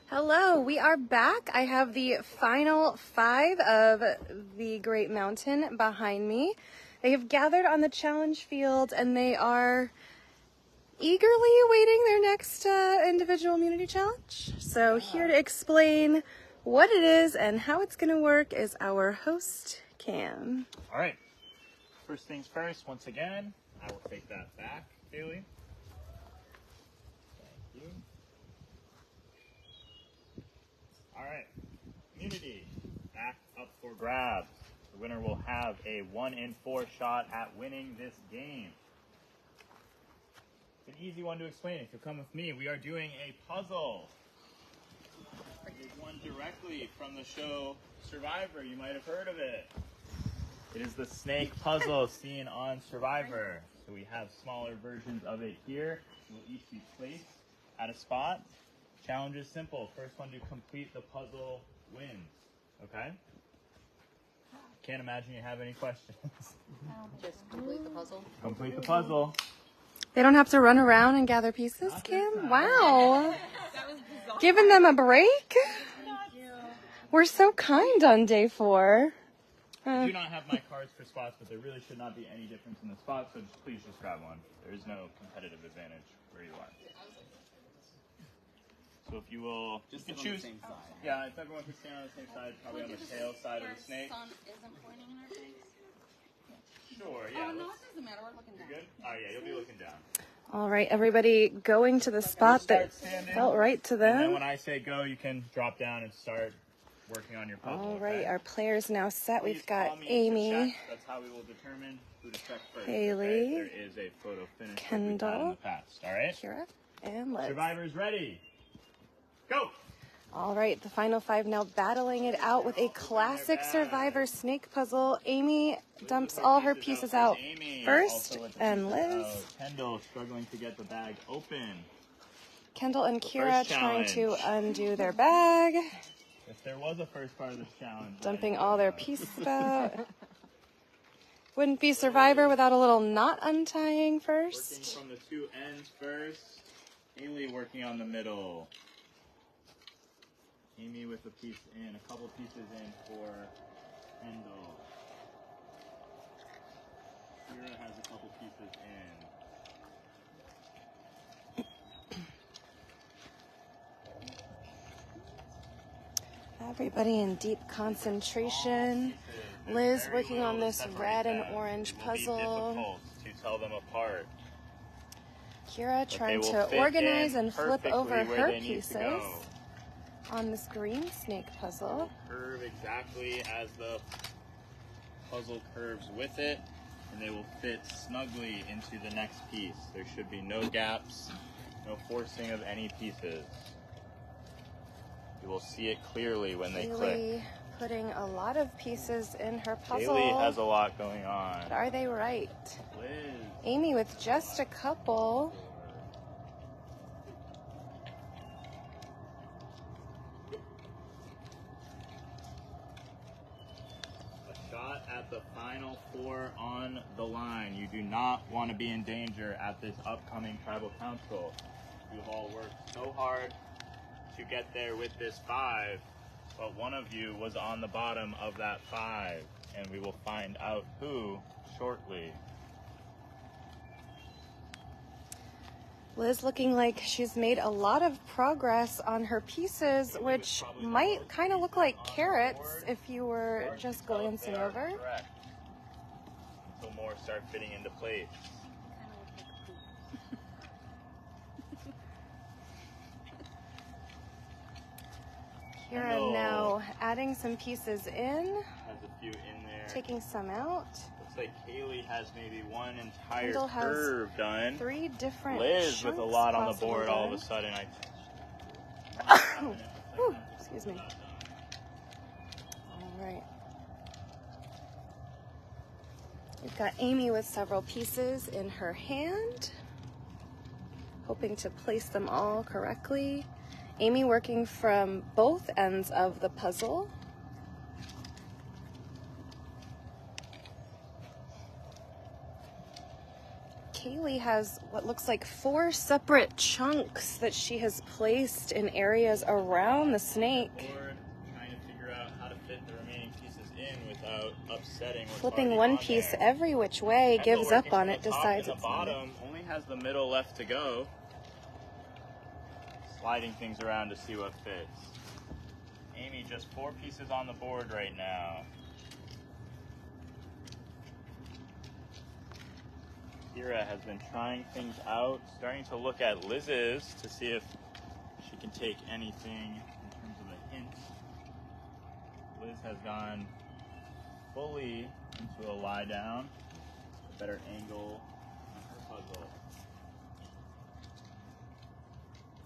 Hello, we are back. I have the final 5 of the Great Mountain behind me. They have gathered on the challenge field and they are eagerly awaiting their next individual immunity challenge. So here to explain what it is and how it's going to work is our host, Cam. All right, first things first, once again, I will take that back, Kaylee. Thank you. All right, immunity, back up for grabs. The winner will have a 1 in 4 shot at winning this game. It's an easy one to explain. If you'll come with me, we are doing a puzzle. It is one directly from the show Survivor. You might have heard of it. It is the snake puzzle seen on Survivor. So we have smaller versions of it here. It will each be placed at a spot. Challenge is simple. First one to complete the puzzle wins. Okay? Can't imagine you have any questions. Just complete the puzzle. Complete the puzzle. They don't have to run around and gather pieces, Kim? Wow. Giving them a break? We're so kind on day 4. I do not have my cards for spots, but there really should not be any difference in the spots, so please just grab one. There is no competitive advantage where you are. So if you will, just choose. The same side. Yeah, if everyone could stand on the same side, probably on the tail side of the snake. Sun isn't pointing in our face. Sure, yeah. Oh no, it doesn't matter. We're looking down. You're good? Oh yeah, you'll be looking down. All right, everybody going to the spot that felt right to And then them. when I say go, you can drop down and start working on your puzzle. All right, okay? our players now set. Please We've got call me to Amy, check. That's how we will determine who to check first. Haley, Okay? There is a photo finish that we've had in Kendall, the past. All right? Kira, and Liz. Survivors ready. Go! All right, the final 5 now battling it out with a classic Survivor snake puzzle. Amy dumps all her pieces out first, and Liz. Kendall struggling to get the bag open. Kendall and The Kira first trying to challenge. undo their bag, If there was a first part of this challenge. dumping all their pieces out. Wouldn't be Survivor without a little knot untying Working first. from the 2 ends first. Haley working on the middle. Amy with a piece in, a couple pieces in for Kendall. Kira has a couple pieces in. Everybody in deep concentration. Liz working on this red and orange puzzle. Difficult to tell them apart. Kira But trying they will to fit organize in and flip perfectly over where her they need to pieces go. on this green snake puzzle. Curve exactly as the puzzle curves with it, and they will fit snugly into the next piece. There should be no gaps, no forcing of any pieces. You will see it clearly when they click. Haley putting a lot of pieces in her puzzle. Haley has a lot going on. But are they right? Liz. Amy with just a couple. A shot at the final 4 on the line. You do not want to be in danger at this upcoming tribal council. You've all worked so hard to get there with this 5, but one of you was on the bottom of that 5, and we will find out who shortly. Liz looking like she's made a lot of progress on her pieces, which might kind of look like carrots if you were just glancing over. Correct. Until more start fitting into place. Kira now adding some pieces in, Has a few in there. taking some out. Looks like Kaylee has maybe one entire Kendall has curve done. 3 different Liz with a chunks lot on the possibly board all of a done. sudden. Whew, excuse me. All right. We've got Amy with several pieces in her hand, hoping to place them all correctly. Amy working from both ends of the puzzle. Kaylee has what looks like 4 separate chunks that she has placed in areas around the snake. Board, trying to figure out how to fit the remaining pieces in without upsetting what's Flipping already one on piece there. every which way, Kendall, gives up working on from it, the top decides and it's the not it. bottom, only has the middle left to go. Sliding things around to see what fits. Amy, just 4 pieces on the board right now. Kira has been trying things out, starting to look at Liz's to see if she can take anything in terms of a hint. Liz has gone fully into a lie down, a better angle on her puzzle.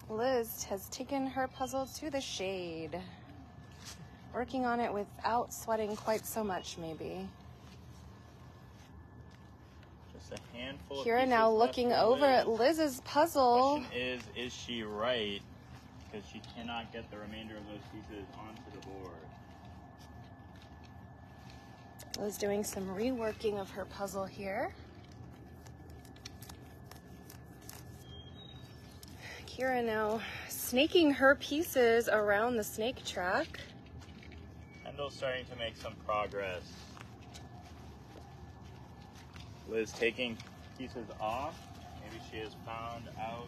Liz has taken her puzzle to the shade, working on it without sweating quite so much, maybe. Just a handful of Kira pieces now left looking for over Liz. at Liz's puzzle. Question is she right? Because she cannot get the remainder of those pieces onto the board. Liz doing some reworking of her puzzle here. Kira now snaking her pieces around the snake track. Kendall's starting to make some progress. Liz taking pieces off. Maybe she has found out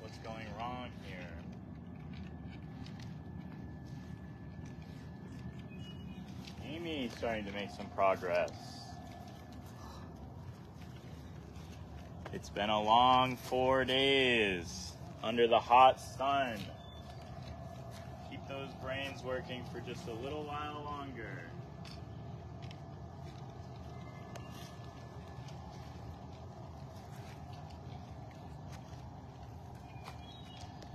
what's going wrong here. Amy starting to make some progress. It's been a long 4 days under the hot sun. Keep those brains working for just a little while longer.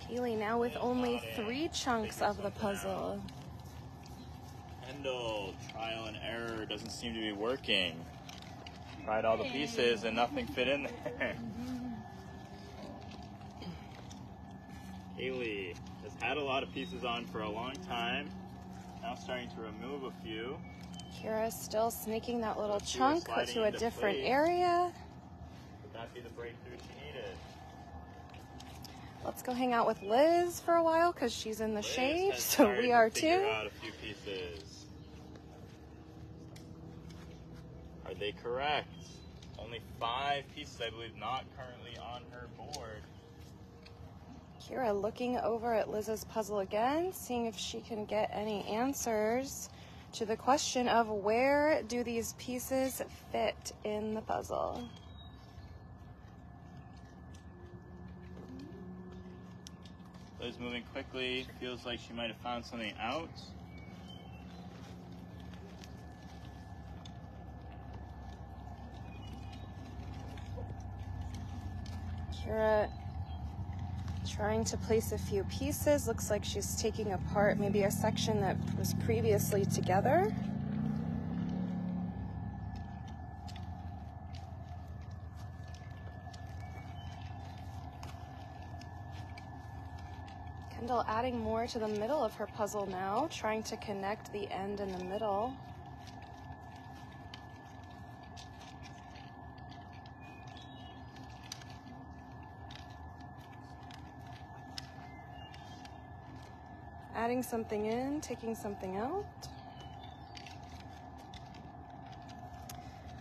Kaylee now with only 3 chunks of the puzzle. Kendall, trial and error, doesn't seem to be working. Tried all the pieces and nothing fit in there. Kaylee has had a lot of pieces on for a long time. Now starting to remove a few. Kira still sneaking that little Kira chunk sliding to a into different place. area. Would that be the breakthrough she needed? Let's go hang out with Liz for a while because she's in the Liz shade, has so started we to are figure too. out a few pieces. Are they correct? Only 5 pieces, I believe, not currently on her board. Kira looking over at Liz's puzzle again, seeing if she can get any answers to the question of where do these pieces fit in the puzzle. Liz moving quickly, feels like she might have found something out. Kira trying to place a few pieces. Looks like she's taking apart maybe a section that was previously together. Kendall adding more to the middle of her puzzle now, trying to connect the end and the middle. Adding something in, taking something out.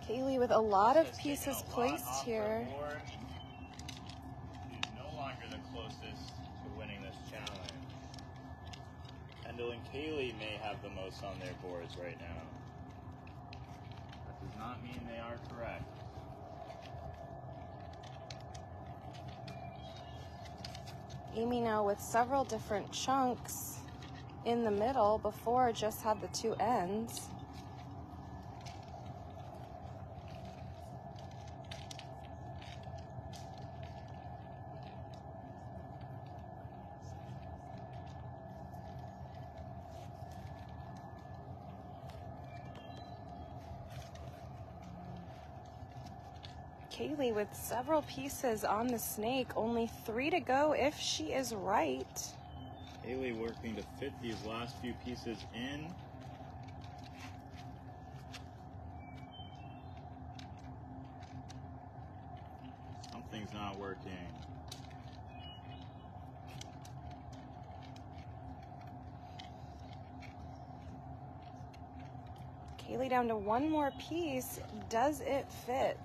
Kaylee with a lot of pieces placed here. She's no longer the closest to winning this challenge. Kendall and Kaylee may have the most on their boards right now. That does not mean they are correct. Amy now with several different chunks in the middle, before just had the 2 ends. Kaylee with several pieces on the snake, only 3 to go if she is right. Kaylee working to fit these last few pieces in. working. Kaylee down to one more piece. Does it fit?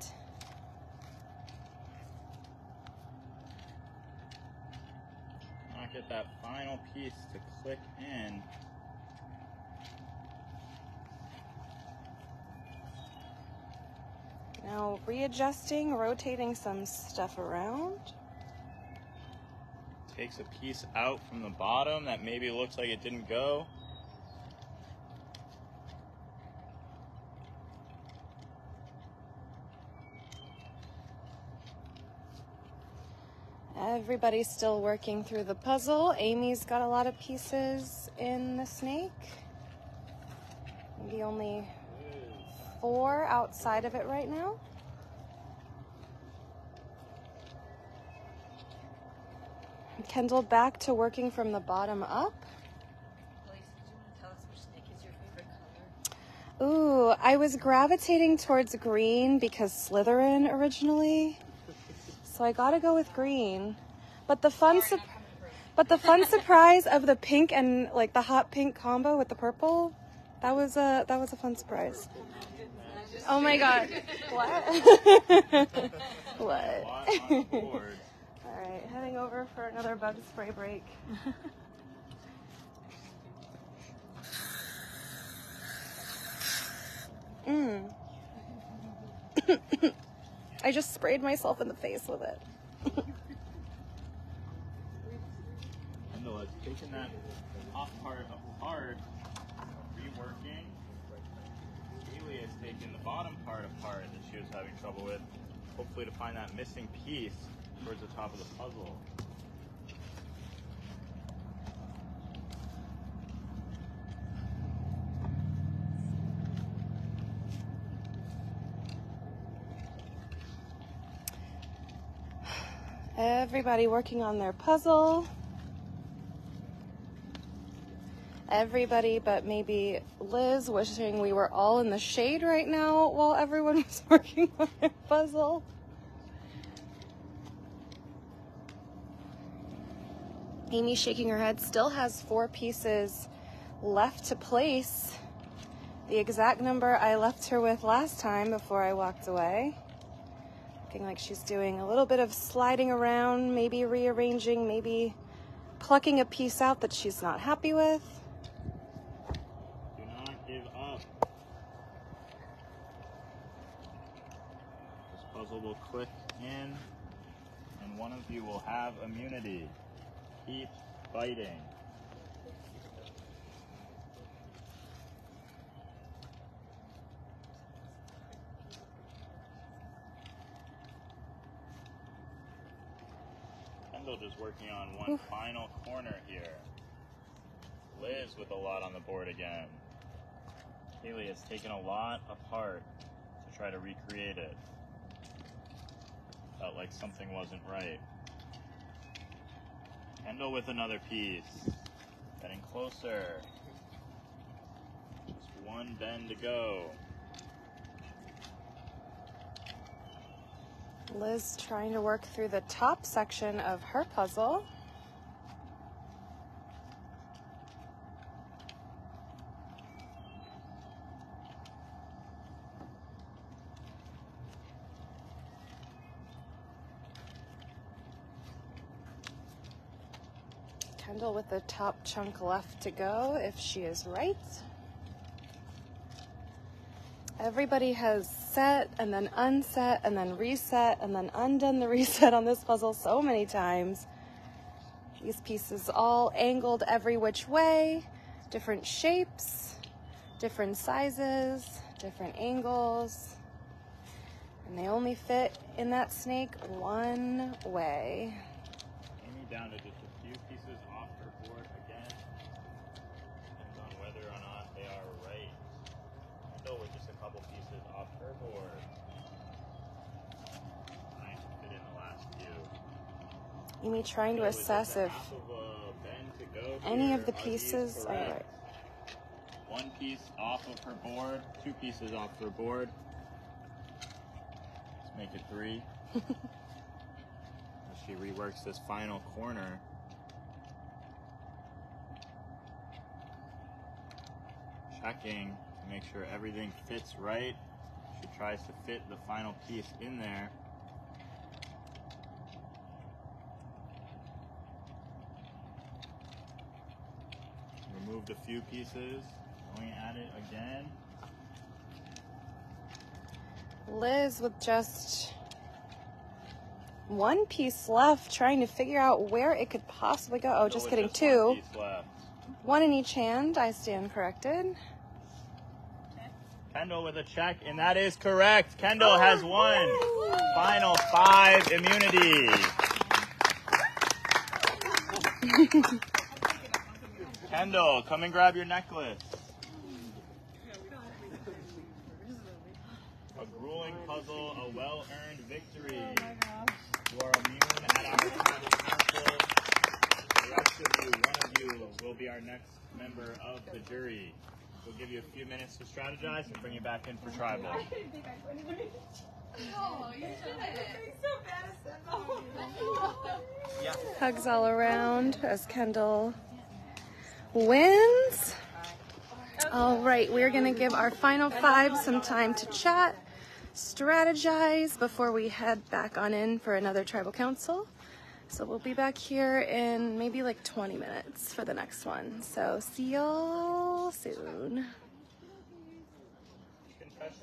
Not get that final piece to click in. Now readjusting, rotating some stuff around. Takes a piece out from the bottom that maybe looks like it didn't go. Everybody's still working through the puzzle. Amy's got a lot of pieces in the snake. Maybe only 4 outside of it right now. Kendall back to working from the bottom up. Lacey, do you want to tell us which snake is your favorite color? Ooh, I was gravitating towards green because Slytherin originally. So I gotta go with green. But the fun surprise of the pink and like the hot pink combo with the purple, that was a fun surprise. Oh my god. What? What? Alright, heading over for another bug spray break. I just sprayed myself in the face with it. Kendall has taken that top part apart, reworking. Kaylee has taken the bottom part apart that she was having trouble with, hopefully to find that missing piece towards the top of the puzzle. Everybody working on their puzzle. Everybody but maybe Liz wishing we were all in the shade right now while everyone was working on their puzzle. Amy shaking her head, still has 4 pieces left to place. The exact number I left her with last time before I walked away. Looking like she's doing a little bit of sliding around, maybe rearranging, maybe plucking a piece out that she's not happy with. Do not give up. This puzzle will click in, and one of you will have immunity. Keep fighting. Kendall just working on one final corner here. Liz with a lot on the board again. Kaylee has taken a lot apart to try to recreate it. Felt like something wasn't right. Kendall with another piece. Getting closer. Just one bend to go. Liz trying to work through the top section of her puzzle. Kendall with the top chunk left to go if she is right. Everybody has set and then unset and then reset and then undone the reset on this puzzle so many times. These pieces all angled every which way, different shapes, different sizes, different angles, and they only fit in that snake one way. Amy down to just a few pieces off her board again. Depends on whether or not they are right. Kendall with just a couple pieces off her board. Trying to fit in the last few. Amy trying to assess if any of the pieces are right. One piece off of her board, 2 pieces off her board. Let's make it 3. she reworks this final corner. Checking to make sure everything fits right. She tries to fit the final piece in there. Removed a few pieces, going at it again. Liz with just one piece left, trying to figure out where it could possibly go. Oh, just kidding, two. One piece left. One in each hand. I stand corrected. Kendall with a check, and that is correct. Kendall has won final 5 immunity. Kendall, come and grab your necklace. A grueling puzzle, a well-earned victory. You are immune at our tribal council. The rest of you, one of you, will be our next member of the jury. We'll give you a few minutes to strategize and bring you back in for tribal. No, you shouldn't. Hugs all around as Kendall wins. All right, we're gonna give our final 5 some time to chat, strategize before we head back on in for another tribal council. So we'll be back here in maybe like 20 minutes for the next one. So see y'all soon.